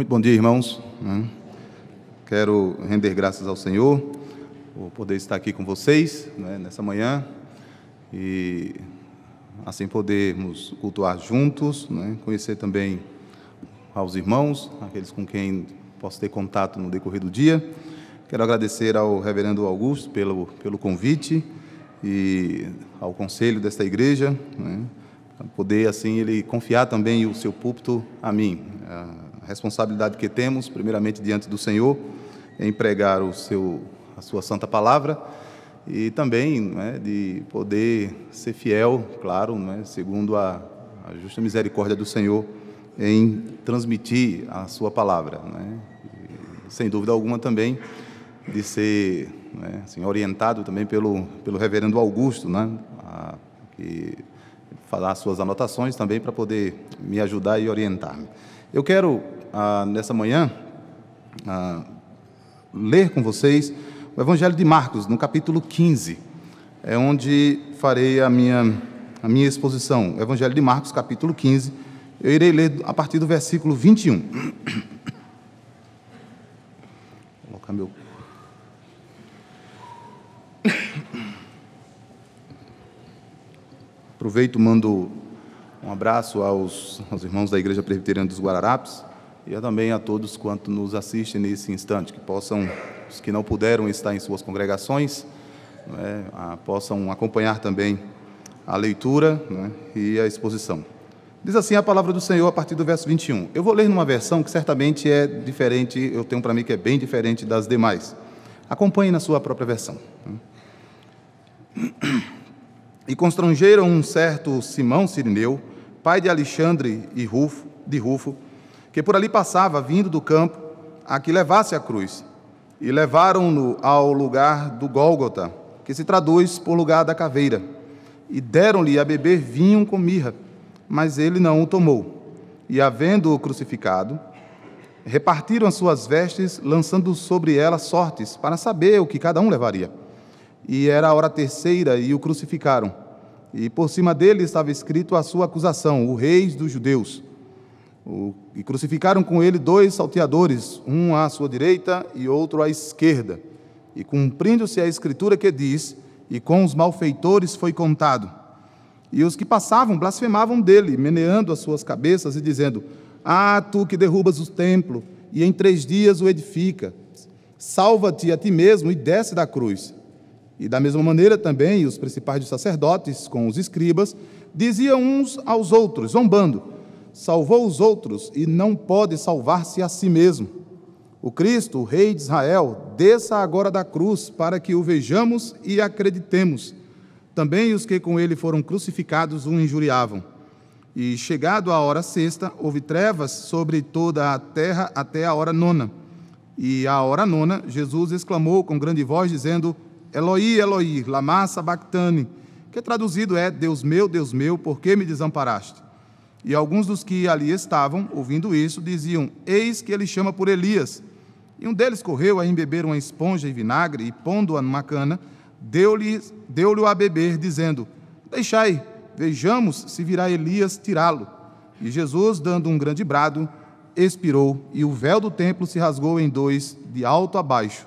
Muito bom dia, irmãos. Quero render graças ao Senhor por poder estar aqui com vocês, nessa manhã e assim podermos cultuar juntos, conhecer também aos irmãos, aqueles com quem posso ter contato no decorrer do dia. Quero agradecer ao reverendo Augusto pelo convite e ao conselho desta igreja, para poder assim ele confiar também o seu púlpito a mim. A responsabilidade que temos, primeiramente diante do Senhor, em pregar a sua santa palavra e também de poder ser fiel, claro, segundo a justa misericórdia do Senhor, em transmitir a sua palavra, E, sem dúvida alguma também de ser assim, orientado também pelo reverendo Augusto, que falar as suas anotações também para poder me ajudar e orientar-me. Eu quero, nessa manhã, ler com vocês o Evangelho de Marcos, no capítulo 15, é onde farei a minha exposição. O Evangelho de Marcos, capítulo 15, eu irei ler a partir do versículo 21. Vou colocar meu... Aproveito, mando um abraço aos irmãos da Igreja Presbiteriana dos Guararapes e também a todos quanto nos assistem nesse instante, que possam, os que não puderam estar em suas congregações, possam acompanhar também a leitura e a exposição. Diz assim a palavra do Senhor a partir do verso 21. Eu vou ler numa versão que certamente é diferente, eu tenho para mim que é bem diferente das demais. Acompanhe na sua própria versão. E constrangeram um certo Simão Cirineu, pai de Alexandre de Rufo, que por ali passava, vindo do campo, a que levasse a cruz. E levaram-no ao lugar do Gólgota, que se traduz por lugar da caveira. E deram-lhe a beber vinho com mirra, mas ele não o tomou. E, havendo-o crucificado, repartiram as suas vestes, lançando sobre elas sortes, para saber o que cada um levaria. E era a hora terceira, e o crucificaram. E por cima dele estava escrito a sua acusação, o Rei dos Judeus. E crucificaram com ele 2 salteadores, um à sua direita e outro à esquerda. E cumprindo-se a escritura que diz, e com os malfeitores foi contado. E os que passavam blasfemavam dele, meneando as suas cabeças e dizendo: Ah, tu que derrubas o templo, e em 3 dias o edifica, salva-te a ti mesmo e desce da cruz. E da mesma maneira também os principais dos sacerdotes, com os escribas, diziam uns aos outros, zombando: Salvou os outros e não pode salvar-se a si mesmo. O Cristo, o Rei de Israel, desça agora da cruz para que o vejamos e acreditemos. Também os que com ele foram crucificados o injuriavam. E chegado a hora sexta, houve trevas sobre toda a terra até a hora 9. E à hora 9, Jesus exclamou com grande voz, dizendo: Eloi, Eloi, lama sabactani, que traduzido é: Deus meu, por que me desamparaste? E alguns dos que ali estavam, ouvindo isso, diziam: Eis que ele chama por Elias. E um deles correu a embeber uma esponja e vinagre, e pondo-a numa cana, deu-lhe a beber, dizendo: Deixai, vejamos se virá Elias tirá-lo. E Jesus, dando um grande brado, expirou, e o véu do templo se rasgou em 2, de alto a baixo.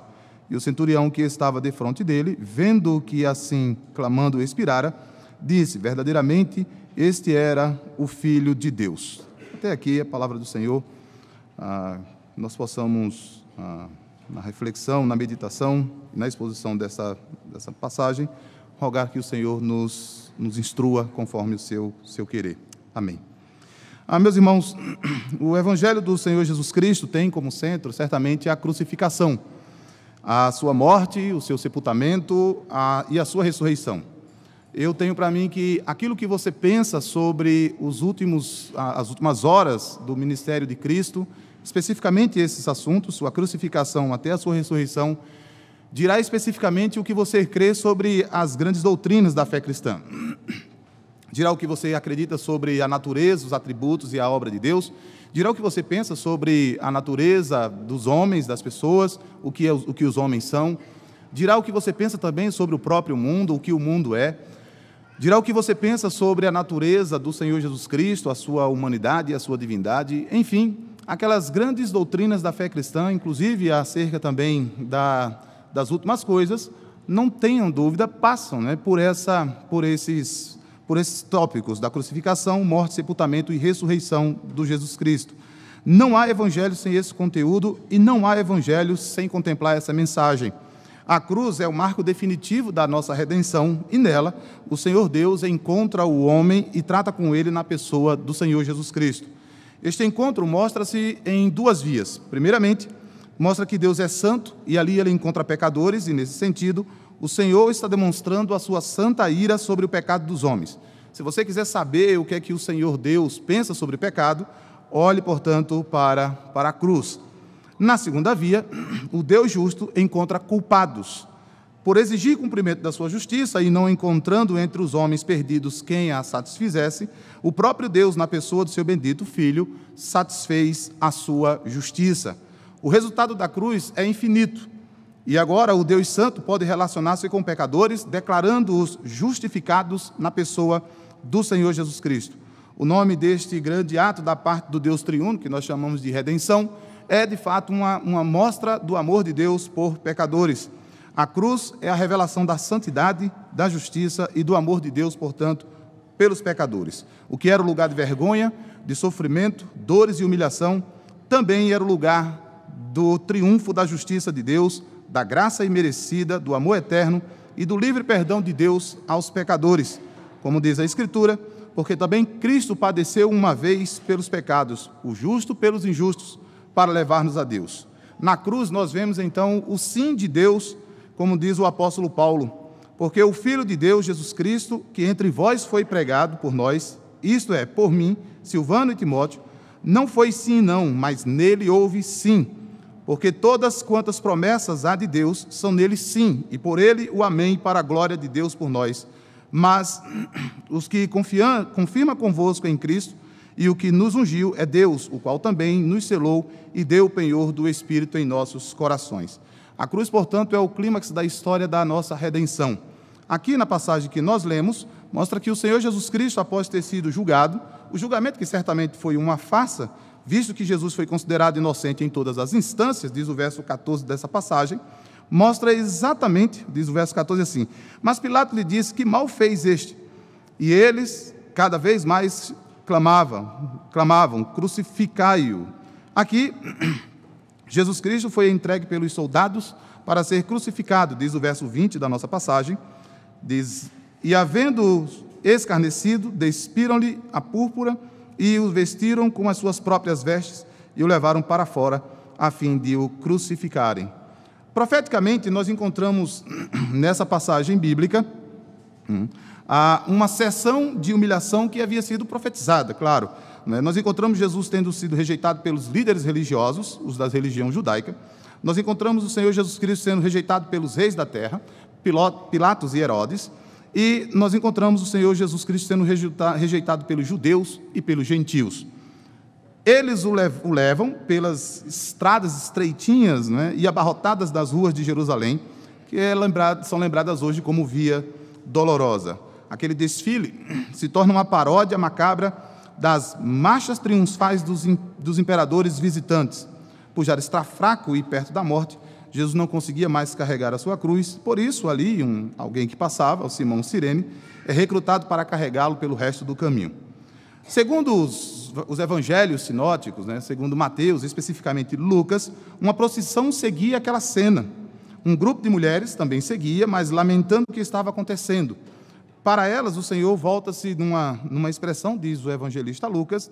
E o centurião que estava defronte dele, vendo que assim clamando expirara, disse: Verdadeiramente, este era o Filho de Deus. Até aqui a palavra do Senhor. Nós possamos, na reflexão, na meditação, na exposição dessa passagem, rogar que o Senhor nos instrua conforme o seu querer. Amém. Meus irmãos, o Evangelho do Senhor Jesus Cristo tem como centro, certamente, a crucificação, a sua morte, o seu sepultamento e a sua ressurreição. Eu tenho para mim que aquilo que você pensa sobre as últimas horas do ministério de Cristo, especificamente esses assuntos, sua crucificação até a sua ressurreição, dirá especificamente o que você crê sobre as grandes doutrinas da fé cristã. Dirá o que você acredita sobre a natureza, os atributos e a obra de Deus. Dirá o que você pensa sobre a natureza dos homens, das pessoas, o que os homens são. Dirá o que você pensa também sobre o próprio mundo, o que o mundo é. Dirá o que você pensa sobre a natureza do Senhor Jesus Cristo, a sua humanidade e a sua divindade. Enfim, aquelas grandes doutrinas da fé cristã, inclusive acerca também das últimas coisas, não tenham dúvida, passam, né, por esses tópicos da crucificação, morte, sepultamento e ressurreição do Jesus Cristo. Não há evangelho sem esse conteúdo e não há evangelho sem contemplar essa mensagem. A cruz é o marco definitivo da nossa redenção e nela o Senhor Deus encontra o homem e trata com ele na pessoa do Senhor Jesus Cristo. Este encontro mostra-se em duas vias. Primeiramente, mostra que Deus é santo e ali ele encontra pecadores e, nesse sentido, o Senhor está demonstrando a sua santa ira sobre o pecado dos homens. Se você quiser saber o que é que o Senhor Deus pensa sobre o pecado, olhe, portanto, para a cruz. Na segunda via, o Deus justo encontra culpados. Por exigir cumprimento da sua justiça e não encontrando entre os homens perdidos quem a satisfizesse, o próprio Deus, na pessoa do seu bendito Filho, satisfez a sua justiça. O resultado da cruz é infinito. E agora o Deus Santo pode relacionar-se com pecadores, declarando-os justificados na pessoa do Senhor Jesus Cristo. O nome deste grande ato da parte do Deus triuno, que nós chamamos de redenção, é de fato uma mostra do amor de Deus por pecadores. A cruz é a revelação da santidade, da justiça e do amor de Deus, portanto, pelos pecadores. O que era o lugar de vergonha, de sofrimento, dores e humilhação, também era o lugar do triunfo da justiça de Deus, da graça imerecida, do amor eterno e do livre perdão de Deus aos pecadores. Como diz a Escritura, porque também Cristo padeceu uma vez pelos pecados, o justo pelos injustos, para levar-nos a Deus. Na cruz nós vemos então o sim de Deus, como diz o apóstolo Paulo, porque o Filho de Deus, Jesus Cristo, que entre vós foi pregado por nós, isto é, por mim, Silvano e Timóteo, não foi sim e não, mas nele houve sim, porque todas quantas promessas há de Deus são nele sim, e por ele o amém para a glória de Deus por nós. Mas os que confirma convosco em Cristo, e o que nos ungiu é Deus, o qual também nos selou e deu o penhor do Espírito em nossos corações. A cruz, portanto, é o clímax da história da nossa redenção. Aqui na passagem que nós lemos, mostra que o Senhor Jesus Cristo, após ter sido julgado, o julgamento que certamente foi uma farsa, visto que Jesus foi considerado inocente em todas as instâncias, diz o verso 14 dessa passagem, mostra exatamente, diz o verso 14 assim, mas Pilato lhe disse, que mal fez este? E eles, cada vez mais, clamavam, crucificai-o. Aqui, Jesus Cristo foi entregue pelos soldados para ser crucificado, diz o verso 20 da nossa passagem, diz, e havendo escarnecido, despiram-lhe a púrpura e o vestiram com as suas próprias vestes e o levaram para fora, a fim de o crucificarem. Profeticamente, nós encontramos nessa passagem bíblica uma sessão de humilhação que havia sido profetizada, claro. Nós encontramos Jesus tendo sido rejeitado pelos líderes religiosos, os da religião judaica. Nós encontramos o Senhor Jesus Cristo sendo rejeitado pelos reis da terra, Pilatos e Herodes. E nós encontramos o Senhor Jesus Cristo sendo rejeitado pelos judeus e pelos gentios. Eles o levam pelas estradas estreitinhas, né, e abarrotadas das ruas de Jerusalém, que são lembradas hoje como Via Dolorosa. Aquele desfile se torna uma paródia macabra das marchas triunfais dos imperadores visitantes. Por já estar fraco e perto da morte, Jesus não conseguia mais carregar a sua cruz, por isso ali alguém que passava, o Simão Cirene, é recrutado para carregá-lo pelo resto do caminho. Segundo os evangelhos sinóticos, né, segundo Mateus, especificamente Lucas, uma procissão seguia aquela cena. Um grupo de mulheres também seguia, mas lamentando o que estava acontecendo. Para elas, o Senhor volta-se numa expressão, diz o evangelista Lucas,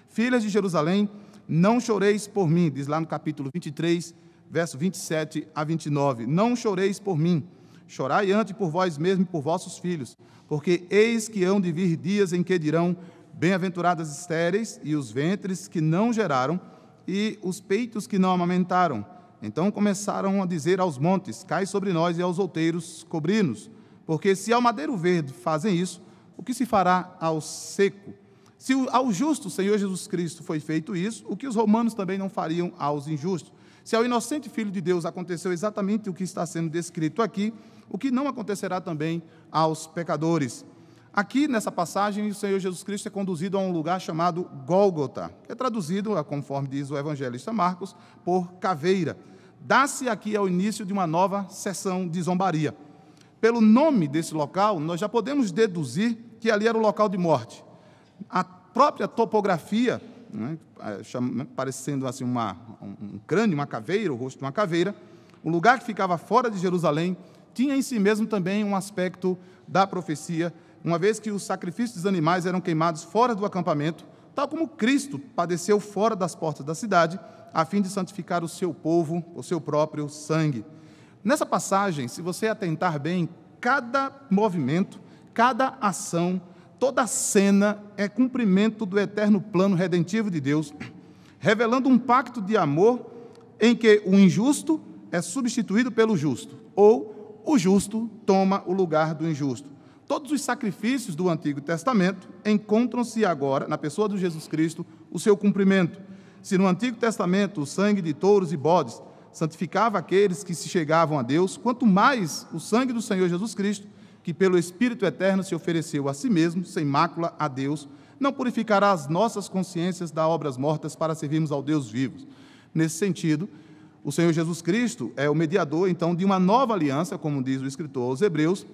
filhas de Jerusalém, não choreis por mim, diz lá no capítulo 23, verso 27 a 29, não choreis por mim, chorai antes por vós mesmos e por vossos filhos, porque eis que hão de vir dias em que dirão, bem-aventuradas estéreis, e os ventres que não geraram, e os peitos que não amamentaram. Então começaram a dizer aos montes, cai sobre nós, e aos outeiros, cobri-nos. Porque se ao madeiro verde fazem isso, o que se fará ao seco? Se ao justo Senhor Jesus Cristo foi feito isso, o que os romanos também não fariam aos injustos? Se ao inocente Filho de Deus aconteceu exatamente o que está sendo descrito aqui, o que não acontecerá também aos pecadores? Aqui, nessa passagem, o Senhor Jesus Cristo é conduzido a um lugar chamado Gólgota, que é traduzido, conforme diz o evangelista Marcos, por caveira. Dá-se aqui ao início de uma nova sessão de zombaria. Pelo nome desse local, nós já podemos deduzir que ali era o local de morte. A própria topografia, parecendo assim um crânio, uma caveira, o rosto de uma caveira, o lugar que ficava fora de Jerusalém, tinha em si mesmo também um aspecto da profecia, uma vez que os sacrifícios dos animais eram queimados fora do acampamento, tal como Cristo padeceu fora das portas da cidade, a fim de santificar o seu povo, o seu próprio sangue. Nessa passagem, se você atentar bem, cada movimento, cada ação, toda a cena é cumprimento do eterno plano redentivo de Deus, revelando um pacto de amor em que o injusto é substituído pelo justo, ou o justo toma o lugar do injusto. Todos os sacrifícios do Antigo Testamento encontram-se agora, na pessoa de Jesus Cristo, o seu cumprimento. Se no Antigo Testamento o sangue de touros e bodes santificava aqueles que se chegavam a Deus, quanto mais o sangue do Senhor Jesus Cristo, que pelo Espírito Eterno se ofereceu a si mesmo, sem mácula, a Deus, não purificará as nossas consciências das obras mortas para servirmos ao Deus vivo. Nesse sentido, o Senhor Jesus Cristo é o mediador, então, de uma nova aliança, como diz o escritor aos Hebreus,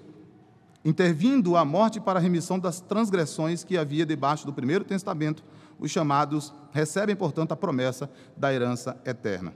intervindo a morte para a remissão das transgressões que havia debaixo do Primeiro Testamento. Os chamados recebem, portanto, a promessa da herança eterna.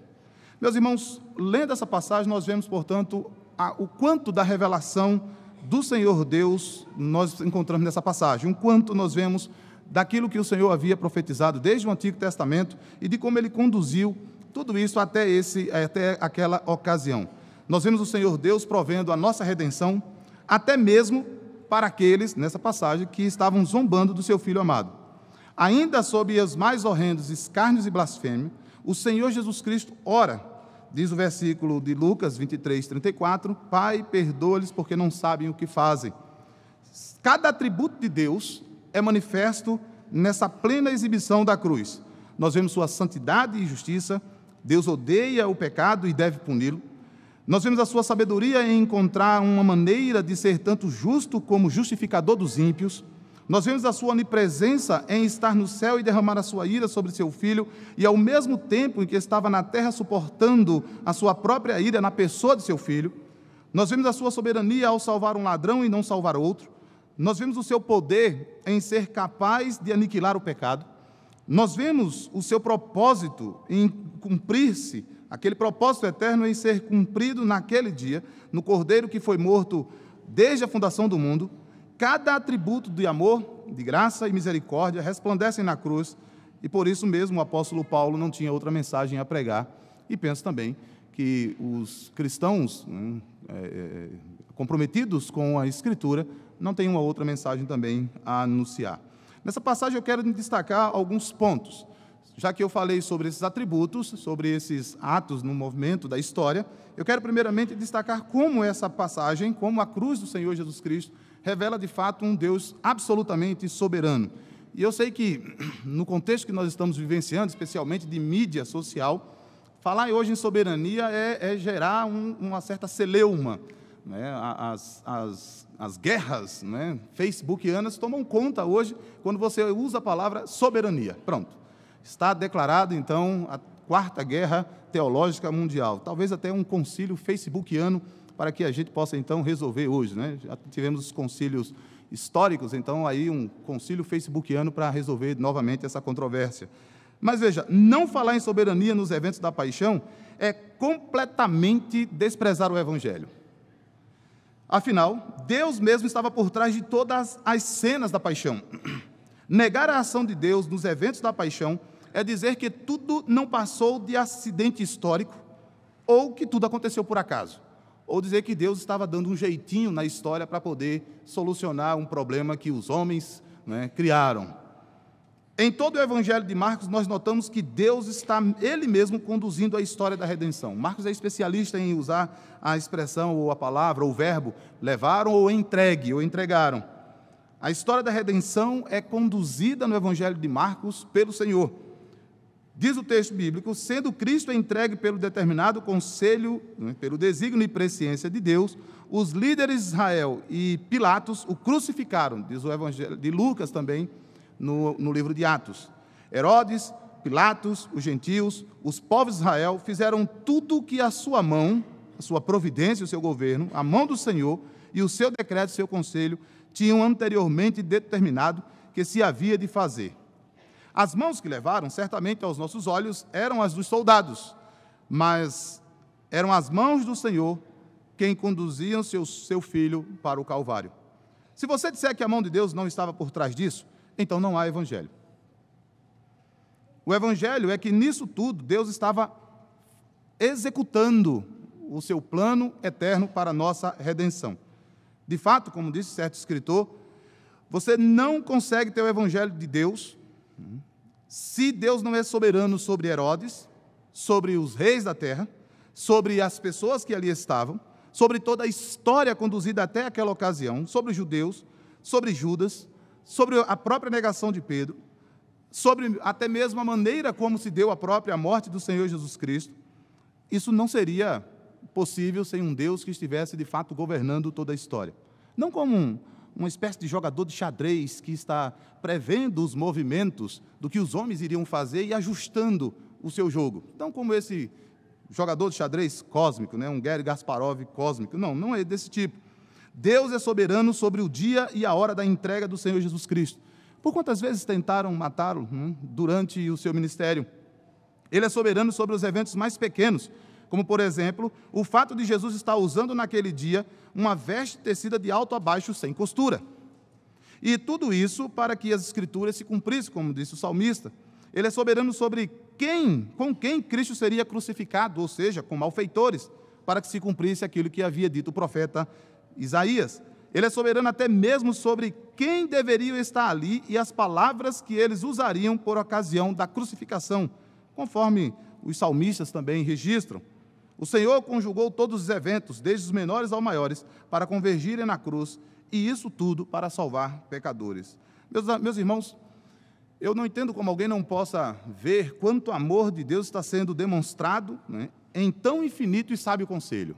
Meus irmãos, lendo essa passagem, nós vemos, portanto, o quanto da revelação do Senhor Deus nós encontramos nessa passagem, o quanto nós vemos daquilo que o Senhor havia profetizado desde o Antigo Testamento e de como Ele conduziu tudo isso até aquela ocasião. Nós vemos o Senhor Deus provendo a nossa redenção, até mesmo para aqueles, nessa passagem, que estavam zombando do seu Filho amado. Ainda sob os mais horrendos escárnios e blasfêmios, o Senhor Jesus Cristo ora, diz o versículo de Lucas 23, 34, Pai, perdoa-lhes porque não sabem o que fazem. Cada atributo de Deus é manifesto nessa plena exibição da cruz. Nós vemos sua santidade e justiça, Deus odeia o pecado e deve puni-lo. Nós vemos a sua sabedoria em encontrar uma maneira de ser tanto justo como justificador dos ímpios. Nós vemos a sua onipresença em estar no céu e derramar a sua ira sobre seu Filho, e ao mesmo tempo em que estava na terra suportando a sua própria ira na pessoa de seu Filho. Nós vemos a sua soberania ao salvar um ladrão e não salvar outro. Nós vemos o seu poder em ser capaz de aniquilar o pecado. Nós vemos o seu propósito em cumprir-se, aquele propósito eterno em ser cumprido naquele dia, no Cordeiro que foi morto desde a fundação do mundo. Cada atributo de amor, de graça e misericórdia resplandecem na cruz, e por isso mesmo o apóstolo Paulo não tinha outra mensagem a pregar. E penso também que os cristãos comprometidos com a Escritura não têm uma outra mensagem também a anunciar. Nessa passagem eu quero destacar alguns pontos. Já que eu falei sobre esses atributos, sobre esses atos no movimento da história, eu quero primeiramente destacar como essa passagem, como a cruz do Senhor Jesus Cristo, revela de fato um Deus absolutamente soberano. E eu sei que, no contexto que nós estamos vivenciando, especialmente de mídia social, falar hoje em soberania é gerar uma certa celeuma. Né? As guerras, né, facebookianas tomam conta hoje quando você usa a palavra soberania. Pronto. Está declarado, então, a quarta guerra teológica mundial. Talvez até um concílio facebookiano para que a gente possa, então, resolver hoje. Né? Já tivemos os concílios históricos, então, aí um concílio facebookiano para resolver novamente essa controvérsia. Mas, veja, não falar em soberania nos eventos da paixão é completamente desprezar o Evangelho. Afinal, Deus mesmo estava por trás de todas as cenas da paixão. Negar a ação de Deus nos eventos da paixão é dizer que tudo não passou de acidente histórico ou que tudo aconteceu por acaso, ou dizer que Deus estava dando um jeitinho na história para poder solucionar um problema que os homens, né, criaram. Em todo o Evangelho de Marcos, nós notamos que Deus está, Ele mesmo, conduzindo a história da redenção. Marcos é especialista em usar a expressão, ou a palavra, ou o verbo, levaram ou entregue, ou entregaram. A história da redenção é conduzida no Evangelho de Marcos pelo Senhor. Diz o texto bíblico: sendo Cristo entregue pelo determinado conselho, pelo desígnio e presciência de Deus, os líderes de Israel e Pilatos o crucificaram, diz o Evangelho de Lucas também, no livro de Atos. Herodes, Pilatos, os gentios, os povos de Israel fizeram tudo o que a sua mão, a sua providência, o seu governo, a mão do Senhor e o seu decreto, o seu conselho, tinham anteriormente determinado que se havia de fazer. As mãos que levaram, certamente aos nossos olhos, eram as dos soldados, mas eram as mãos do Senhor quem conduziam seu filho para o Calvário. Se você disser que a mão de Deus não estava por trás disso, então não há evangelho. O evangelho é que nisso tudo Deus estava executando o seu plano eterno para a nossa redenção. De fato, como disse certo escritor, você não consegue ter o evangelho de Deus se Deus não é soberano sobre Herodes, sobre os reis da terra, sobre as pessoas que ali estavam, sobre toda a história conduzida até aquela ocasião, sobre os judeus, sobre Judas, sobre a própria negação de Pedro, sobre até mesmo a maneira como se deu a própria morte do Senhor Jesus Cristo. Isso não seria possível sem um Deus que estivesse, de fato, governando toda a história. Não como uma espécie de jogador de xadrez que está prevendo os movimentos do que os homens iriam fazer e ajustando o seu jogo. Não como esse jogador de xadrez cósmico, um Garry Kasparov cósmico. Não é desse tipo. Deus é soberano sobre o dia e a hora da entrega do Senhor Jesus Cristo. Por quantas vezes tentaram matá-lo durante o seu ministério? Ele é soberano sobre os eventos mais pequenos, como, por exemplo, o fato de Jesus estar usando naquele dia uma veste tecida de alto a baixo sem costura. E tudo isso para que as Escrituras se cumprissem, como disse o salmista. Ele é soberano sobre com quem Cristo seria crucificado, ou seja, com malfeitores, para que se cumprisse aquilo que havia dito o profeta Isaías. Ele é soberano até mesmo sobre quem deveria estar ali e as palavras que eles usariam por ocasião da crucificação, conforme os salmistas também registram. O Senhor conjugou todos os eventos, desde os menores aos maiores, para convergirem na cruz, e isso tudo para salvar pecadores. Meus irmãos, eu não entendo como alguém não possa ver quanto amor de Deus está sendo demonstrado em tão infinito e sábio conselho.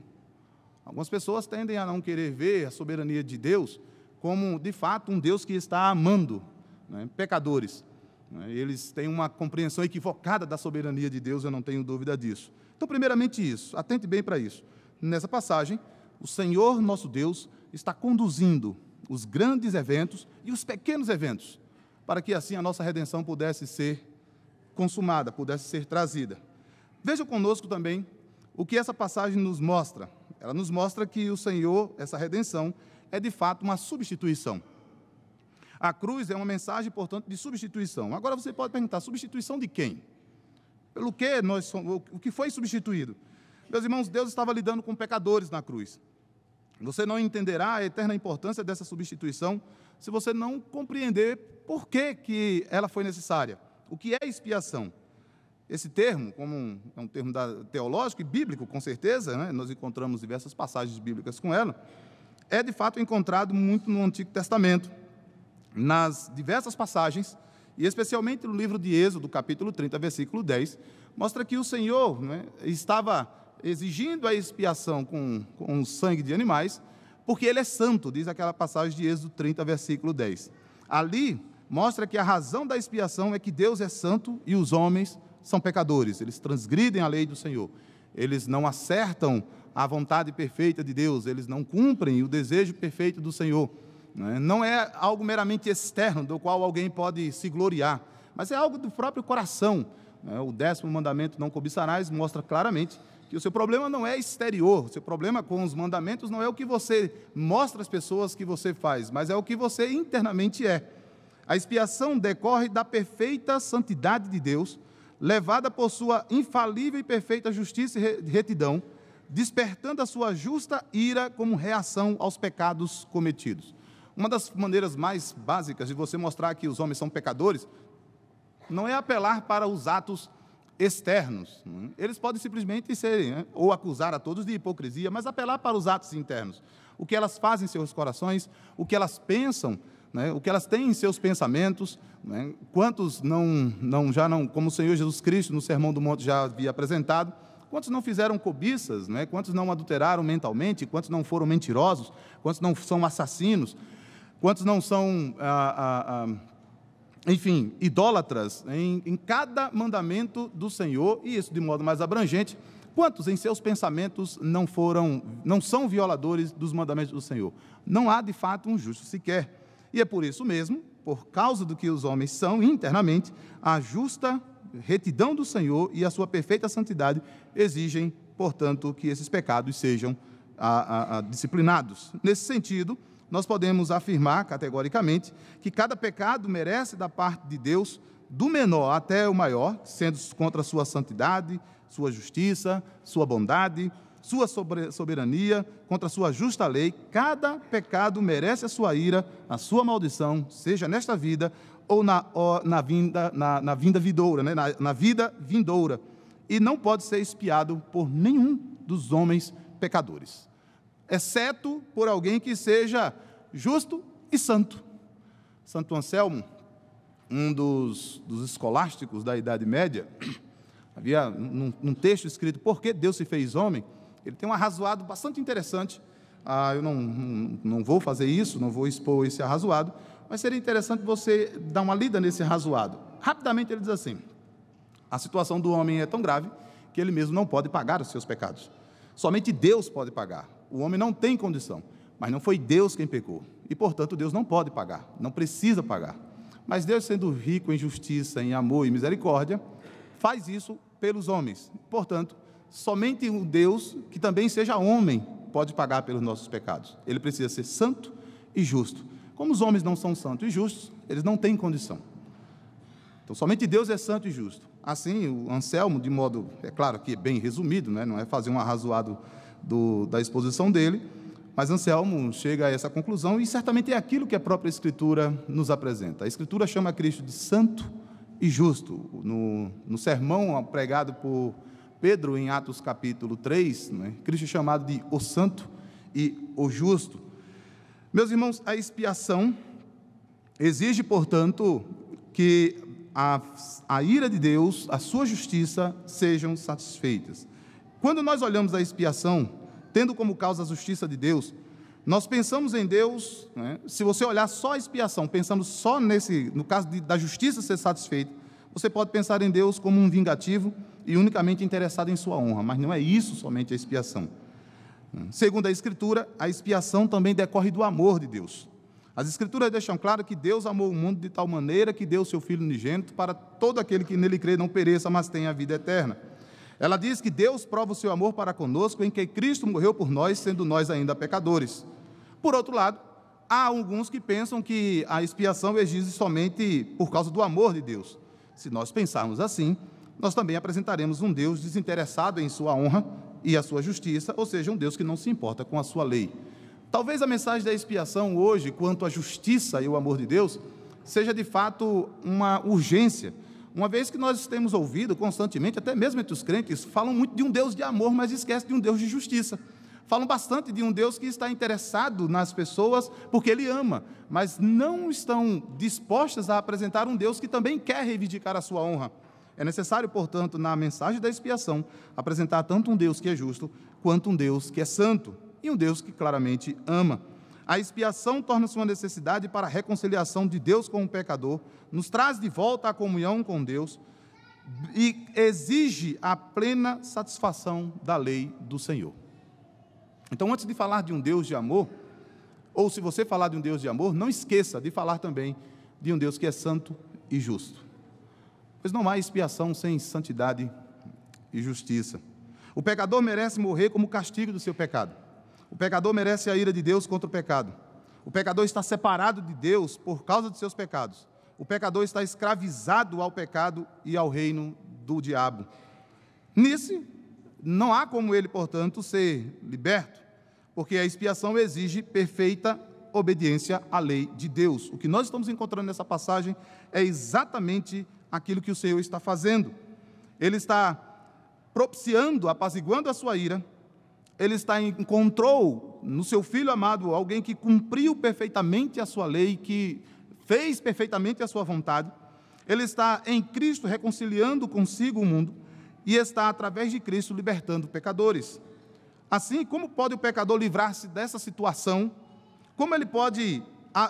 Algumas pessoas tendem a não querer ver a soberania de Deus como, de fato, um Deus que está amando pecadores. Eles têm uma compreensão equivocada da soberania de Deus, eu não tenho dúvida disso. Então, primeiramente isso, atente bem para isso. Nessa passagem, o Senhor, nosso Deus, está conduzindo os grandes eventos e os pequenos eventos, para que assim a nossa redenção pudesse ser consumada, pudesse ser trazida. Veja conosco também o que essa passagem nos mostra. Ela nos mostra que o Senhor, essa redenção, é de fato uma substituição. A cruz é uma mensagem, portanto, de substituição. Agora você pode perguntar, substituição de quem? Pelo que o que foi substituído? Meus irmãos, Deus estava lidando com pecadores na cruz. Você não entenderá a eterna importância dessa substituição se você não compreender por que ela foi necessária. O que é expiação? Esse termo, como é um termo teológico e bíblico, com certeza, nós encontramos diversas passagens bíblicas com ela, é de fato encontrado muito no Antigo Testamento, nas diversas passagens, e especialmente no livro de Êxodo, capítulo 30, versículo 10, mostra que o Senhor estava exigindo a expiação com o sangue de animais, porque Ele é santo, diz aquela passagem de Êxodo 30, versículo 10. Ali mostra que a razão da expiação é que Deus é santo e os homens são pecadores, eles transgridem a lei do Senhor, eles não acertam a vontade perfeita de Deus, eles não cumprem o desejo perfeito do Senhor. Não é algo meramente externo, do qual alguém pode se gloriar, mas é algo do próprio coração. O 10º mandamento, não cobiçarás, mostra claramente que o seu problema não é exterior, o seu problema com os mandamentos não é o que você mostra às pessoas que você faz, mas é o que você internamente é. A expiação decorre da perfeita santidade de Deus, levada por sua infalível e perfeita justiça e retidão, despertando a sua justa ira como reação aos pecados cometidos. Uma das maneiras mais básicas de você mostrar que os homens são pecadores não é apelar para os atos externos. Eles podem simplesmente ser, ou acusar a todos de hipocrisia, mas apelar para os atos internos. O que elas fazem em seus corações, o que elas pensam né? O que elas têm em seus pensamentos, né? Quantos já não, como o Senhor Jesus Cristo no Sermão do Monte já havia apresentado, quantos não fizeram cobiças, né? Quantos não adulteraram mentalmente, quantos não foram mentirosos, quantos não são assassinos, quantos não são, enfim, idólatras em cada mandamento do Senhor, e isso de modo mais abrangente. Quantos em seus pensamentos não são violadores dos mandamentos do Senhor? Não há, de fato, um justo sequer. E é por isso mesmo, por causa do que os homens são internamente, a justa retidão do Senhor e a sua perfeita santidade exigem, portanto, que esses pecados sejam disciplinados. Nesse sentido, nós podemos afirmar categoricamente que cada pecado merece da parte de Deus, do menor até o maior, sendo contra a sua santidade, sua justiça, sua bondade, sua soberania, contra a sua justa lei. Cada pecado merece a sua ira, a sua maldição, seja nesta vida ou na vinda vindoura, né? na vida vindoura, e não pode ser expiado por nenhum dos homens pecadores, exceto por alguém que seja justo e santo. Santo Anselmo, um dos escolásticos da Idade Média, havia num texto escrito Por que Deus se fez homem, ele tem um arrazoado bastante interessante. Eu não vou fazer isso, não vou expor esse arrazoado, mas seria interessante você dar uma lida nesse arrazoado. Rapidamente ele diz assim: a situação do homem é tão grave que ele mesmo não pode pagar os seus pecados. Somente Deus pode pagar. O homem não tem condição, mas não foi Deus quem pecou, e portanto Deus não pode pagar, não precisa pagar. Mas Deus, sendo rico em justiça, em amor e misericórdia, faz isso pelos homens. Portanto, somente um Deus que também seja homem pode pagar pelos nossos pecados. Ele precisa ser santo e justo. Como os homens não são santos e justos, eles não têm condição. Então, somente Deus é santo e justo. Assim, o Anselmo, de modo, é claro que bem resumido, né? Não é fazer um arrazoado da exposição dele, mas Anselmo chega a essa conclusão, e certamente é aquilo que a própria Escritura nos apresenta. A Escritura chama Cristo de santo e justo. No sermão pregado por Pedro em Atos capítulo 3, né, Cristo é chamado de o santo e o justo. Meus irmãos, a expiação exige, portanto, que a ira de Deus, a sua justiça, sejam satisfeitas. Quando nós olhamos a expiação, tendo como causa a justiça de Deus, nós pensamos em Deus, né? Se você olhar só a expiação, pensando só no caso da justiça ser satisfeita, você pode pensar em Deus como um vingativo e unicamente interessado em sua honra, mas não é isso somente a expiação. Segundo a Escritura, a expiação também decorre do amor de Deus. As Escrituras deixam claro que Deus amou o mundo de tal maneira que deu o seu Filho unigênito para todo aquele que nele crê não pereça, mas tenha a vida eterna. Ela diz que Deus prova o seu amor para conosco em que Cristo morreu por nós, sendo nós ainda pecadores. Por outro lado, há alguns que pensam que a expiação exige somente por causa do amor de Deus. Se nós pensarmos assim, nós também apresentaremos um Deus desinteressado em sua honra e a sua justiça, ou seja, um Deus que não se importa com a sua lei. Talvez a mensagem da expiação hoje, quanto à justiça e o amor de Deus, seja de fato uma urgência, uma vez que nós temos ouvido constantemente, até mesmo entre os crentes, falam muito de um Deus de amor, mas esquecem de um Deus de justiça. Falam bastante de um Deus que está interessado nas pessoas porque Ele ama, mas não estão dispostas a apresentar um Deus que também quer reivindicar a sua honra. É necessário, portanto, na mensagem da expiação, apresentar tanto um Deus que é justo, quanto um Deus que é santo, e um Deus que claramente ama. A expiação torna-se uma necessidade para a reconciliação de Deus com o pecador, nos traz de volta à comunhão com Deus e exige a plena satisfação da lei do Senhor. Então, antes de falar de um Deus de amor, ou se você falar de um Deus de amor, não esqueça de falar também de um Deus que é santo e justo. Pois não há expiação sem santidade e justiça. O pecador merece morrer como castigo do seu pecado. O pecador merece a ira de Deus contra o pecado. O pecador está separado de Deus por causa de seus pecados. O pecador está escravizado ao pecado e ao reino do diabo. Nisso, não há como ele, portanto, ser liberto, porque a expiação exige perfeita obediência à lei de Deus. O que nós estamos encontrando nessa passagem é exatamente aquilo que o Senhor está fazendo. Ele está propiciando, apaziguando a sua ira, ele encontrou no seu Filho amado alguém que cumpriu perfeitamente a sua lei, que fez perfeitamente a sua vontade. Ele está em Cristo reconciliando consigo o mundo e está, através de Cristo, libertando pecadores. Assim, como pode o pecador livrar-se dessa situação? Como ele pode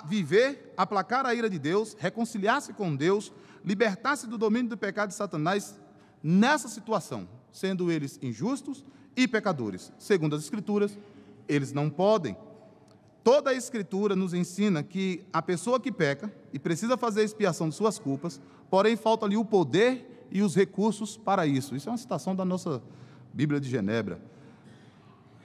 viver, aplacar a ira de Deus, reconciliar-se com Deus, libertar-se do domínio do pecado de Satanás nessa situação, sendo eles injustos e pecadores? Segundo as Escrituras, eles não podem. Toda a Escritura nos ensina que a pessoa que peca e precisa fazer expiação de suas culpas, porém falta-lhe o poder e os recursos para isso. Isso é uma citação da nossa Bíblia de Genebra.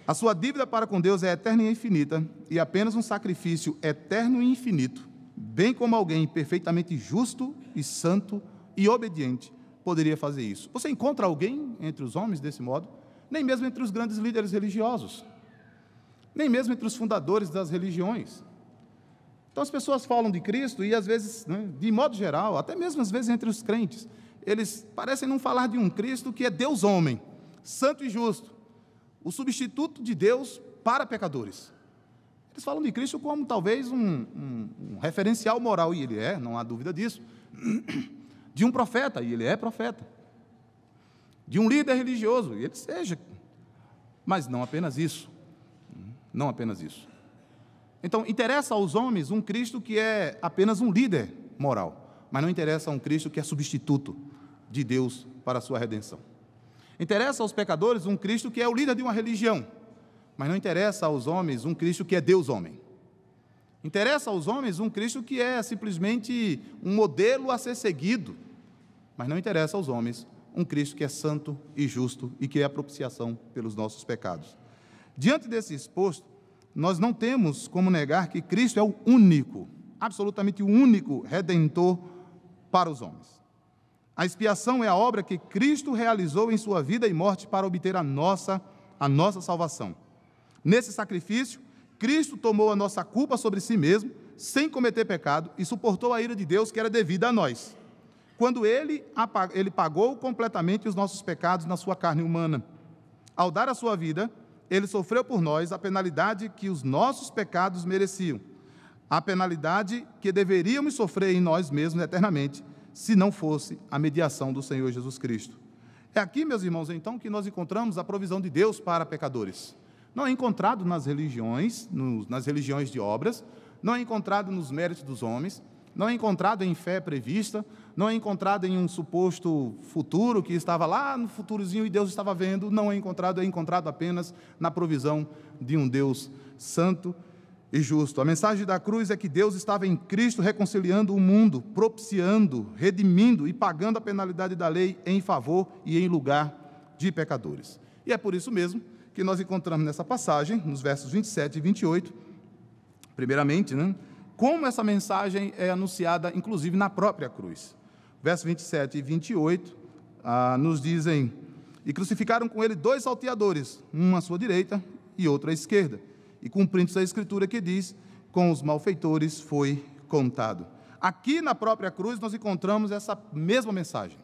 A sua dívida para com Deus é eterna e infinita, e apenas um sacrifício eterno e infinito, bem como alguém perfeitamente justo e santo e obediente, poderia fazer isso. Você encontra alguém entre os homens desse modo? Nem mesmo entre os grandes líderes religiosos, nem mesmo entre os fundadores das religiões. Então as pessoas falam de Cristo e às vezes, de modo geral, até mesmo às vezes entre os crentes, eles parecem não falar de um Cristo que é Deus homem, santo e justo, o substituto de Deus para pecadores. Eles falam de Cristo como talvez um referencial moral, e ele é, não há dúvida disso, de um profeta, e ele é profeta, de um líder religioso, e ele seja, mas não apenas isso, não apenas isso. Então, interessa aos homens um Cristo que é apenas um líder moral, mas não interessa a um Cristo que é substituto de Deus para a sua redenção. Interessa aos pecadores um Cristo que é o líder de uma religião, mas não interessa aos homens um Cristo que é Deus homem. Interessa aos homens um Cristo que é simplesmente um modelo a ser seguido, mas não interessa aos homens um Cristo que é santo e justo e que é a propiciação pelos nossos pecados. Diante desse exposto, nós não temos como negar que Cristo é o único, absolutamente o único redentor para os homens. A expiação é a obra que Cristo realizou em sua vida e morte para obter a nossa salvação. Nesse sacrifício, Cristo tomou a nossa culpa sobre si mesmo, sem cometer pecado, e suportou a ira de Deus que era devida a nós. Quando ele pagou completamente os nossos pecados na sua carne humana. Ao dar a sua vida, ele sofreu por nós a penalidade que os nossos pecados mereciam, a penalidade que deveríamos sofrer em nós mesmos eternamente, se não fosse a mediação do Senhor Jesus Cristo. É aqui, meus irmãos, então, que nós encontramos a provisão de Deus para pecadores. Não é encontrado nas religiões de obras, não é encontrado nos méritos dos homens, não é encontrado em fé prevista, não é encontrado em um suposto futuro que estava lá no futurozinho e Deus estava vendo, não é encontrado apenas na provisão de um Deus santo e justo. A mensagem da cruz é que Deus estava em Cristo reconciliando o mundo, propiciando, redimindo e pagando a penalidade da lei em favor e em lugar de pecadores. E é por isso mesmo que nós encontramos nessa passagem, nos versos 27 e 28, primeiramente, como essa mensagem é anunciada, inclusive, na própria cruz. Versos 27 e 28 nos dizem: e crucificaram com ele 2 salteadores, um à sua direita e outro à esquerda. E cumprindo-se a Escritura que diz: com os malfeitores foi contado. Aqui na própria cruz nós encontramos essa mesma mensagem.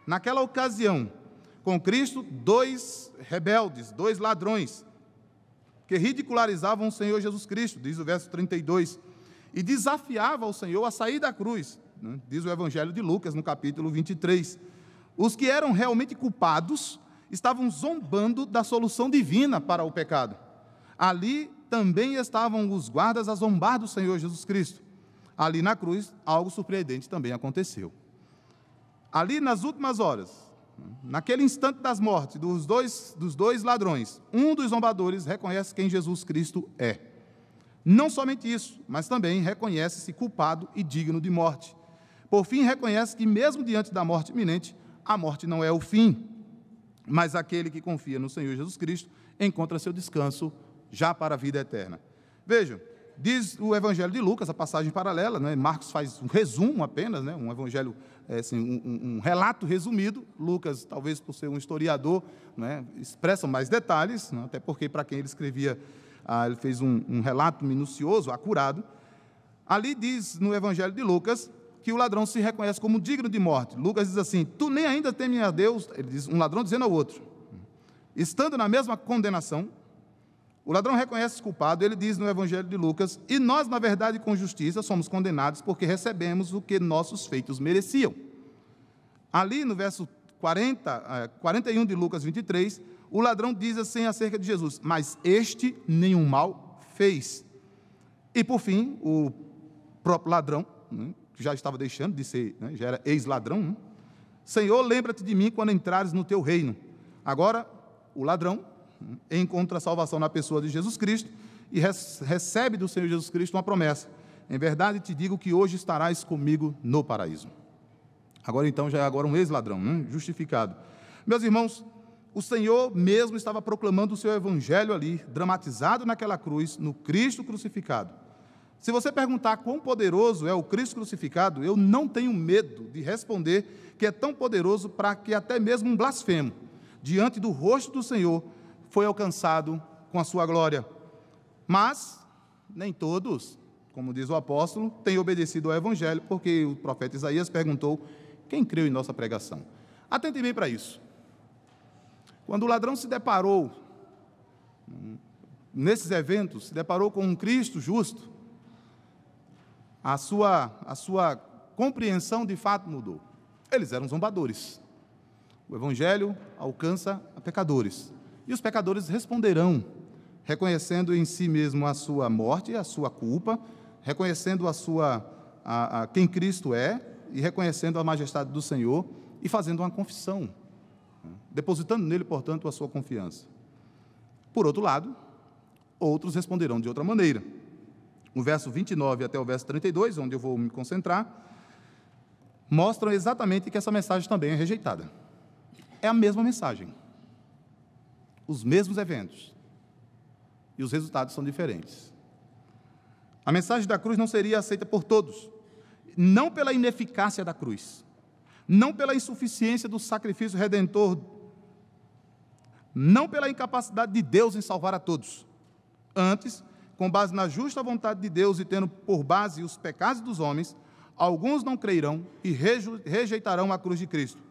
Naquela ocasião, com Cristo, 2 rebeldes, 2 ladrões, que ridicularizavam o Senhor Jesus Cristo, diz o verso 32, e desafiavam o Senhor a sair da cruz, diz o Evangelho de Lucas, no capítulo 23. Os que eram realmente culpados estavam zombando da solução divina para o pecado. Ali também estavam os guardas a zombar do Senhor Jesus Cristo. Ali na cruz, algo surpreendente também aconteceu. Ali nas últimas horas, naquele instante das mortes dos dois ladrões, um dos zombadores reconhece quem Jesus Cristo é. Não somente isso, mas também reconhece-se culpado e digno de morte. Por fim, reconhece que mesmo diante da morte iminente, a morte não é o fim, mas aquele que confia no Senhor Jesus Cristo encontra seu descanso já para a vida eterna. Vejam, diz o Evangelho de Lucas, a passagem paralela, Marcos faz um resumo apenas, um evangelho, um relato resumido. Lucas, talvez por ser um historiador, expressa mais detalhes, até porque para quem ele escrevia, ele fez um relato minucioso, acurado. Ali diz no Evangelho de Lucas que o ladrão se reconhece como digno de morte. Lucas diz assim: tu nem ainda temes a Deus, ele diz, um ladrão dizendo ao outro, estando na mesma condenação, O ladrão reconhece-se culpado, ele diz no Evangelho de Lucas: e nós, na verdade, com justiça, somos condenados porque recebemos o que nossos feitos mereciam. Ali no verso 41 de Lucas 23, o ladrão diz assim acerca de Jesus: mas este nenhum mal fez. E por fim, o próprio ladrão, que já estava deixando de ser, já era ex-ladrão: Senhor, lembra-te de mim quando entrares no teu reino. Agora, o ladrão encontra a salvação na pessoa de Jesus Cristo e recebe do Senhor Jesus Cristo uma promessa: em verdade te digo que hoje estarás comigo no paraíso. Agora então, já é agora um ex-ladrão, justificado. Meus irmãos, o Senhor mesmo estava proclamando o seu evangelho ali, dramatizado naquela cruz, no Cristo crucificado. Se você perguntar quão poderoso é o Cristo crucificado, eu não tenho medo de responder que é tão poderoso para que até mesmo um blasfemo, diante do rosto do Senhor, foi alcançado com a sua glória. Mas nem todos, como diz o apóstolo, têm obedecido ao evangelho, porque o profeta Isaías perguntou: quem creu em nossa pregação? Atente bem para isso. Quando o ladrão se deparou, nesses eventos, se deparou com um Cristo justo, a sua compreensão de fato mudou. Eles eram zombadores. O evangelho alcança a pecadores. E os pecadores responderão, reconhecendo em si mesmo a sua morte, a sua culpa, reconhecendo quem Cristo é, e reconhecendo a majestade do Senhor, e fazendo uma confissão, depositando nele, portanto, a sua confiança. Por outro lado, outros responderão de outra maneira. O verso 29 até o verso 32, onde eu vou me concentrar, mostram exatamente que essa mensagem também é rejeitada. É a mesma mensagem, os mesmos eventos, e os resultados são diferentes. A mensagem da cruz não seria aceita por todos, não pela ineficácia da cruz, não pela insuficiência do sacrifício redentor, não pela incapacidade de Deus em salvar a todos. Antes, com base na justa vontade de Deus e tendo por base os pecados dos homens, alguns não crerão e rejeitarão a cruz de Cristo.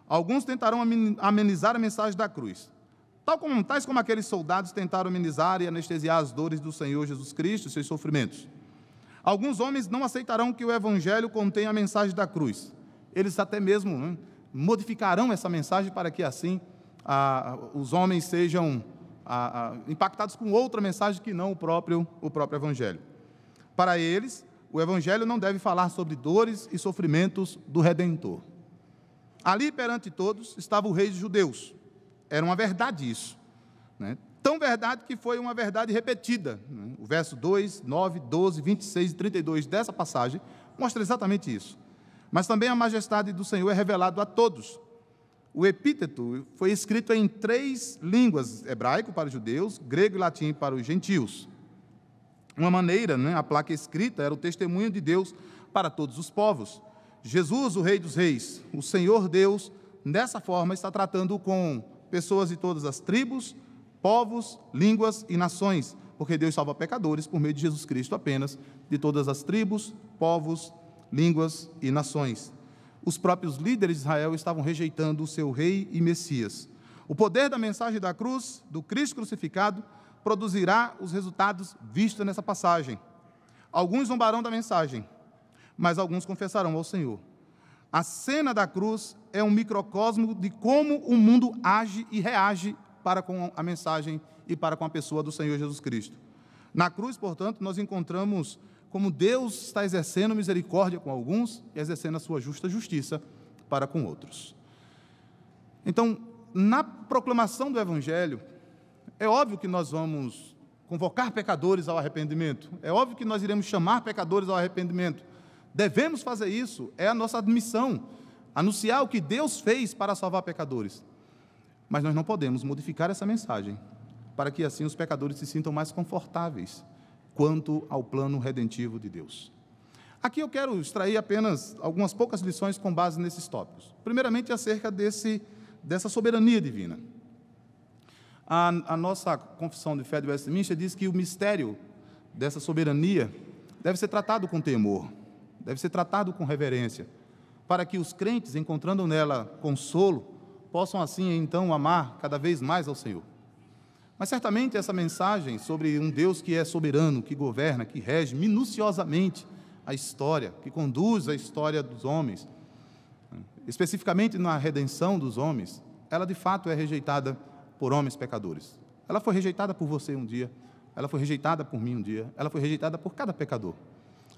Alguns tentarão amenizar a mensagem da cruz, tais como aqueles soldados tentaram amenizar e anestesiar as dores do Senhor Jesus Cristo e seus sofrimentos. Alguns homens não aceitarão que o Evangelho contenha a mensagem da cruz. Eles até mesmo modificarão essa mensagem para que assim os homens sejam impactados com outra mensagem que não o próprio Evangelho. Para eles, o Evangelho não deve falar sobre dores e sofrimentos do Redentor. Ali perante todos estava o rei dos judeus. Era uma verdade isso, tão verdade que foi uma verdade repetida. O verso 2, 9, 12, 26 e 32 dessa passagem mostra exatamente isso. Mas também a majestade do Senhor é revelado a todos. O epíteto foi escrito em 3 línguas: hebraico para os judeus, grego e latim para os gentios. Uma maneira, a placa escrita era o testemunho de Deus para todos os povos. Jesus, o Rei dos Reis, o Senhor Deus, dessa forma está tratando com pessoas de todas as tribos, povos, línguas e nações, porque Deus salva pecadores por meio de Jesus Cristo apenas, de todas as tribos, povos, línguas e nações. Os próprios líderes de Israel estavam rejeitando o seu rei e Messias. O poder da mensagem da cruz, do Cristo crucificado, produzirá os resultados vistos nessa passagem. Alguns zombarão da mensagem, mas alguns confessarão ao Senhor. A cena da cruz é um microcosmo de como o mundo age e reage para com a mensagem e para com a pessoa do Senhor Jesus Cristo. Na cruz, portanto, nós encontramos como Deus está exercendo misericórdia com alguns e exercendo a sua justa justiça para com outros. Então, na proclamação do Evangelho, é óbvio que nós vamos convocar pecadores ao arrependimento, é óbvio que nós iremos chamar pecadores ao arrependimento. Devemos fazer isso, é a nossa missão, anunciar o que Deus fez para salvar pecadores. Mas nós não podemos modificar essa mensagem, para que assim os pecadores se sintam mais confortáveis quanto ao plano redentivo de Deus. Aqui eu quero extrair apenas algumas poucas lições com base nesses tópicos. Primeiramente, acerca dessa soberania divina. A nossa confissão de fé de Westminster diz que o mistério dessa soberania deve ser tratado com temor, deve ser tratado com reverência, para que os crentes, encontrando nela consolo, possam assim então amar cada vez mais ao Senhor. Mas certamente essa mensagem sobre um Deus que é soberano, que governa, que rege minuciosamente a história, que conduz a história dos homens, especificamente na redenção dos homens, ela de fato é rejeitada por homens pecadores. Ela foi rejeitada por você um dia, ela foi rejeitada por mim um dia, ela foi rejeitada por cada pecador.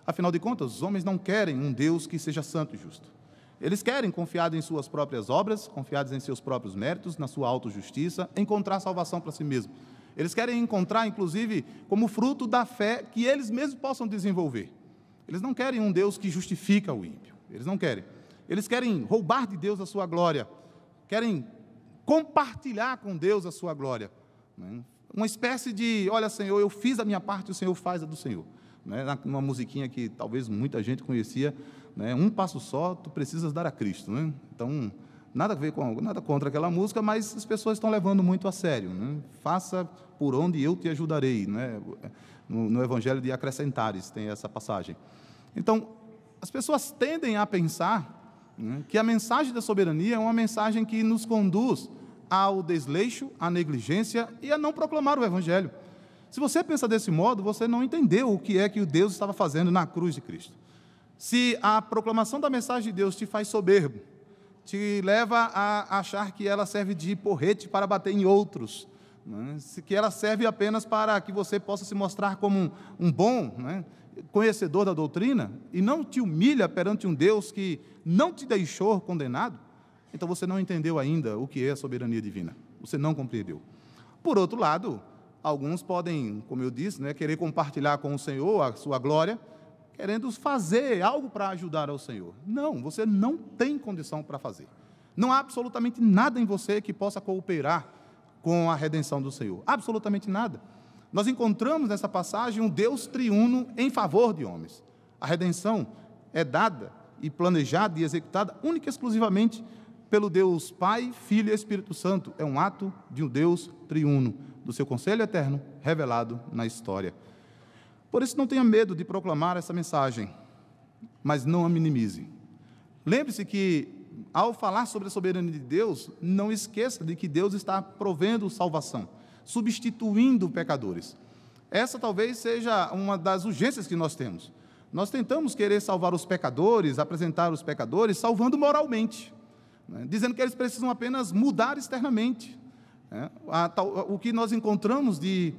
Afinal de contas, os homens não querem um Deus que seja santo e justo. Eles querem, confiados em suas próprias obras, confiados em seus próprios méritos, na sua autojustiça, encontrar salvação para si mesmos. Eles querem encontrar, inclusive, como fruto da fé que eles mesmos possam desenvolver. Eles não querem um Deus que justifica o ímpio. Eles não querem. Eles querem roubar de Deus a sua glória. Querem compartilhar com Deus a sua glória. Uma espécie de, olha, Senhor, eu fiz a minha parte, o Senhor faz a do Senhor. Uma musiquinha que talvez muita gente conhecia, um passo só, tu precisas dar a Cristo. Então, nada contra aquela música, mas as pessoas estão levando muito a sério. Faça por onde eu te ajudarei. No Evangelho de Acrescentares tem essa passagem. Então, as pessoas tendem a pensar que a mensagem da soberania é uma mensagem que nos conduz ao desleixo, à negligência e a não proclamar o Evangelho. Se você pensa desse modo, você não entendeu o que é que o Deus estava fazendo na cruz de Cristo. Se a proclamação da mensagem de Deus te faz soberbo, te leva a achar que ela serve de porrete para bater em outros, que ela serve apenas para que você possa se mostrar como um bom conhecedor da doutrina, e não te humilha perante um Deus que não te deixou condenado, então você não entendeu ainda o que é a soberania divina. Você não compreendeu. Por outro lado, alguns podem, como eu disse, querer compartilhar com o Senhor a sua glória, querendo fazer algo para ajudar ao Senhor. Não, você não tem condição para fazer. Não há absolutamente nada em você que possa cooperar com a redenção do Senhor. Absolutamente nada. Nós encontramos nessa passagem um Deus triuno em favor de homens. A redenção é dada e planejada e executada única e exclusivamente pelo Deus Pai, Filho e Espírito Santo. É um ato de um Deus triuno, do seu conselho eterno revelado na história. Por isso, não tenha medo de proclamar essa mensagem, mas não a minimize. Lembre-se que, ao falar sobre a soberania de Deus, não esqueça de que Deus está provendo salvação, substituindo pecadores. Essa talvez seja uma das urgências que nós temos. Nós tentamos querer salvar os pecadores, apresentar os pecadores, salvando moralmente, dizendo que eles precisam apenas mudar externamente. O que nós encontramos de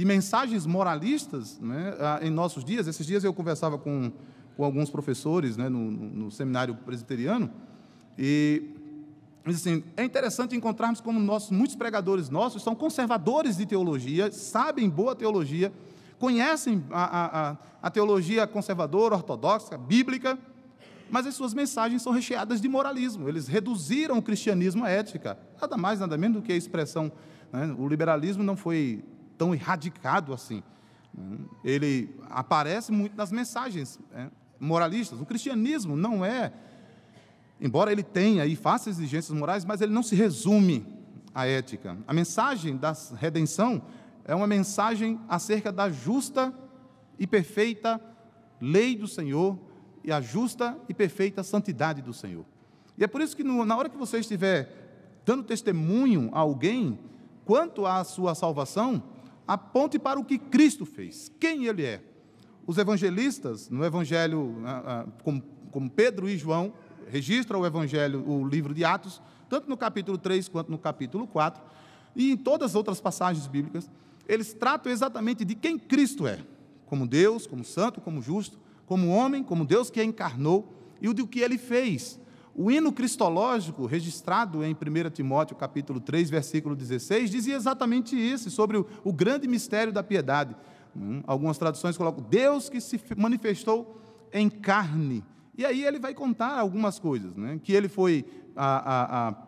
mensagens moralistas em nossos dias. Esses dias eu conversava com alguns professores no seminário presbiteriano, e assim, é interessante encontrarmos como muitos pregadores nossos são conservadores de teologia, sabem boa teologia, conhecem a teologia conservadora, ortodoxa, bíblica, mas as suas mensagens são recheadas de moralismo. Eles reduziram o cristianismo à ética, nada mais, nada menos do que a expressão. O liberalismo não foi tão erradicado assim. Ele aparece muito nas mensagens moralistas. O cristianismo não é, embora ele tenha e faça exigências morais, mas ele não se resume à ética. A mensagem da redenção é uma mensagem acerca da justa e perfeita lei do Senhor e a justa e perfeita santidade do Senhor. E é por isso que na hora que você estiver dando testemunho a alguém quanto à sua salvação, aponte para o que Cristo fez, quem Ele é. Os evangelistas, no Evangelho, como Pedro e João, registram o Evangelho, o livro de Atos, tanto no capítulo 3 quanto no capítulo 4, e em todas as outras passagens bíblicas, eles tratam exatamente de quem Cristo é, como Deus, como santo, como justo, como homem, como Deus que encarnou, e o do que Ele fez. O hino cristológico, registrado em 1 Timóteo, capítulo 3, versículo 16, dizia exatamente isso, sobre o grande mistério da piedade. Algumas traduções colocam Deus que se manifestou em carne. E aí ele vai contar algumas coisas, que ele foi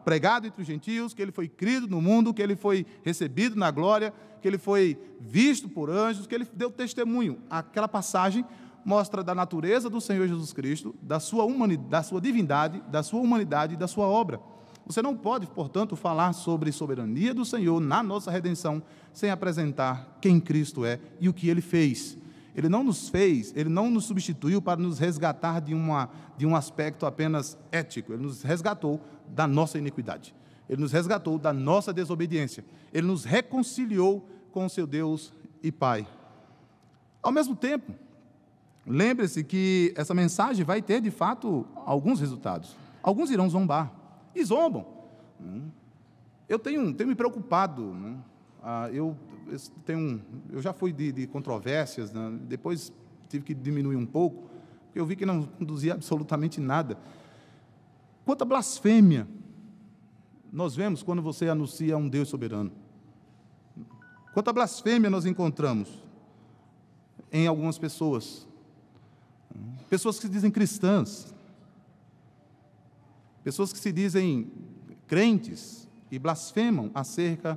pregado entre os gentios, que ele foi crido no mundo, que ele foi recebido na glória, que ele foi visto por anjos, que ele deu testemunho. Aquela passagem mostra da natureza do Senhor Jesus Cristo, da sua divindade, da sua humanidade e da sua obra. Você não pode, portanto, falar sobre soberania do Senhor na nossa redenção sem apresentar quem Cristo é e o que Ele fez. Ele não nos fez, Ele não nos substituiu para nos resgatar de um aspecto apenas ético. Ele nos resgatou da nossa iniquidade. Ele nos resgatou da nossa desobediência. Ele nos reconciliou com o seu Deus e Pai. Ao mesmo tempo, lembre-se que essa mensagem vai ter, de fato, alguns resultados. Alguns irão zombar. E zombam. Eu tenho me preocupado. Eu já fui de controvérsias, né? Depois tive que diminuir um pouco, porque eu vi que não conduzia absolutamente nada. Quanta blasfêmia nós vemos quando você anuncia um Deus soberano. Quanta blasfêmia nós encontramos em algumas pessoas. Pessoas que se dizem cristãs. Pessoas que se dizem crentes e blasfemam acerca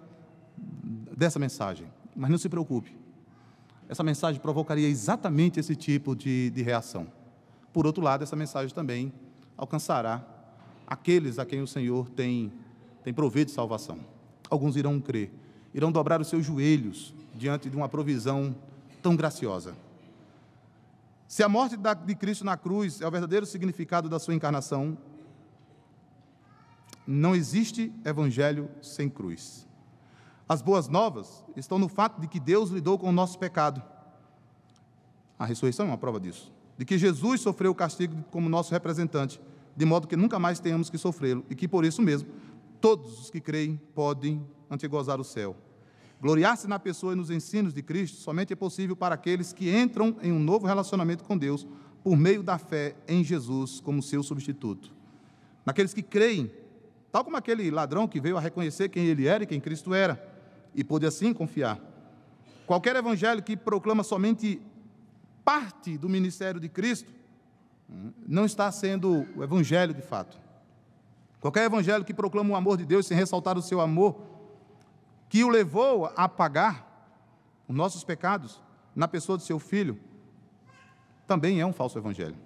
dessa mensagem. Mas não se preocupe. Essa mensagem provocaria exatamente esse tipo de reação. Por outro lado, essa mensagem também alcançará aqueles a quem o Senhor tem provido salvação. Alguns irão crer, irão dobrar os seus joelhos diante de uma provisão tão graciosa. Se a morte de Cristo na cruz é o verdadeiro significado da sua encarnação, não existe evangelho sem cruz. As boas novas estão no fato de que Deus lidou com o nosso pecado. A ressurreição é uma prova disso. De que Jesus sofreu o castigo como nosso representante, de modo que nunca mais tenhamos que sofrê-lo, e que por isso mesmo, todos os que creem podem antegozar o céu. Gloriar-se na pessoa e nos ensinos de Cristo somente é possível para aqueles que entram em um novo relacionamento com Deus por meio da fé em Jesus como seu substituto. Naqueles que creem, tal como aquele ladrão que veio a reconhecer quem ele era e quem Cristo era, e pôde assim confiar. Qualquer evangelho que proclama somente parte do ministério de Cristo não está sendo o evangelho de fato. Qualquer evangelho que proclama o amor de Deus sem ressaltar o seu amor, que o levou a pagar os nossos pecados na pessoa de seu Filho, também é um falso evangelho.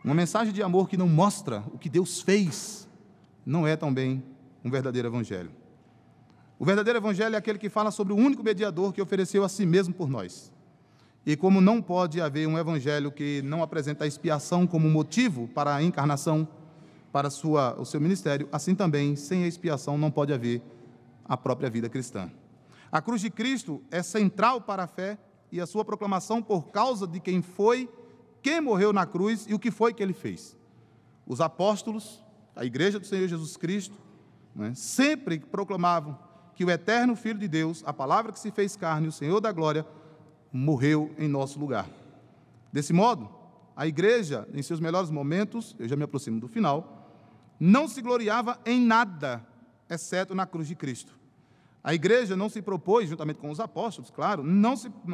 Uma mensagem de amor que não mostra o que Deus fez não é também um verdadeiro evangelho. O verdadeiro evangelho é aquele que fala sobre o único mediador que ofereceu a si mesmo por nós. E como não pode haver um evangelho que não apresenta a expiação como motivo para a encarnação, para o seu ministério, assim também, sem a expiação, não pode haver a própria vida cristã. A cruz de Cristo é central para a fé e a sua proclamação por causa de quem foi, quem morreu na cruz e o que foi que ele fez. Os apóstolos, a igreja do Senhor Jesus Cristo, sempre proclamavam que o eterno Filho de Deus, a palavra que se fez carne, o Senhor da glória, morreu em nosso lugar. Desse modo, a igreja, em seus melhores momentos, eu já me aproximo do final, não se gloriava em nada, exceto na cruz de Cristo. A igreja não se propôs, juntamente com os apóstolos, claro,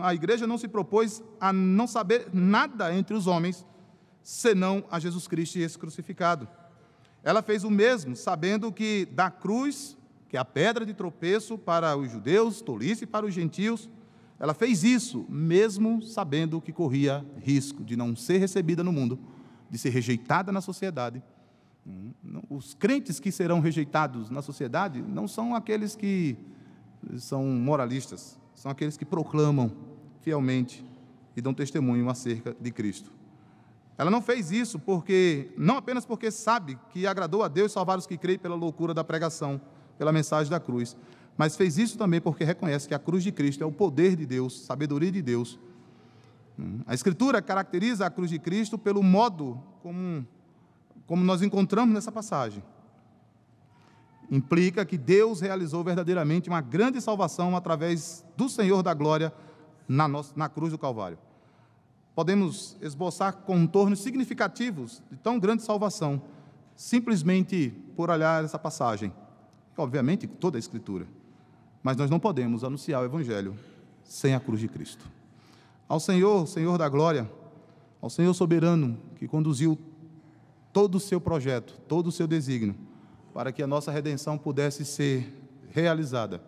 a igreja não se propôs a não saber nada entre os homens, senão a Jesus Cristo e esse crucificado. Ela fez o mesmo, sabendo que da cruz, que é a pedra de tropeço para os judeus, tolice para os gentios, ela fez isso, mesmo sabendo que corria risco de não ser recebida no mundo, de ser rejeitada na sociedade. Os crentes que serão rejeitados na sociedade não são aqueles que são moralistas, são aqueles que proclamam fielmente e dão testemunho acerca de Cristo. Ela não fez isso não apenas porque sabe que agradou a Deus salvar os que creem pela loucura da pregação, pela mensagem da cruz, mas fez isso também porque reconhece que a cruz de Cristo é o poder de Deus, sabedoria de Deus. A Escritura caracteriza a cruz de Cristo pelo modo como nós encontramos nessa passagem. Implica que Deus realizou verdadeiramente uma grande salvação através do Senhor da glória na cruz do Calvário. Podemos esboçar contornos significativos de tão grande salvação, simplesmente por olhar essa passagem. Obviamente, toda a Escritura. Mas nós não podemos anunciar o Evangelho sem a cruz de Cristo. Ao Senhor, Senhor da glória, ao Senhor soberano, que conduziu todo o seu projeto, todo o seu desígnio, para que a nossa redenção pudesse ser realizada,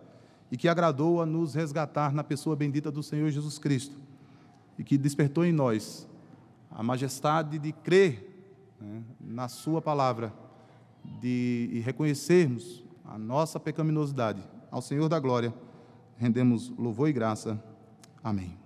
e que agradou a nos resgatar na pessoa bendita do Senhor Jesus Cristo, e que despertou em nós a majestade de crer na sua palavra, de reconhecermos a nossa pecaminosidade. Ao Senhor da glória, rendemos louvor e graça. Amém.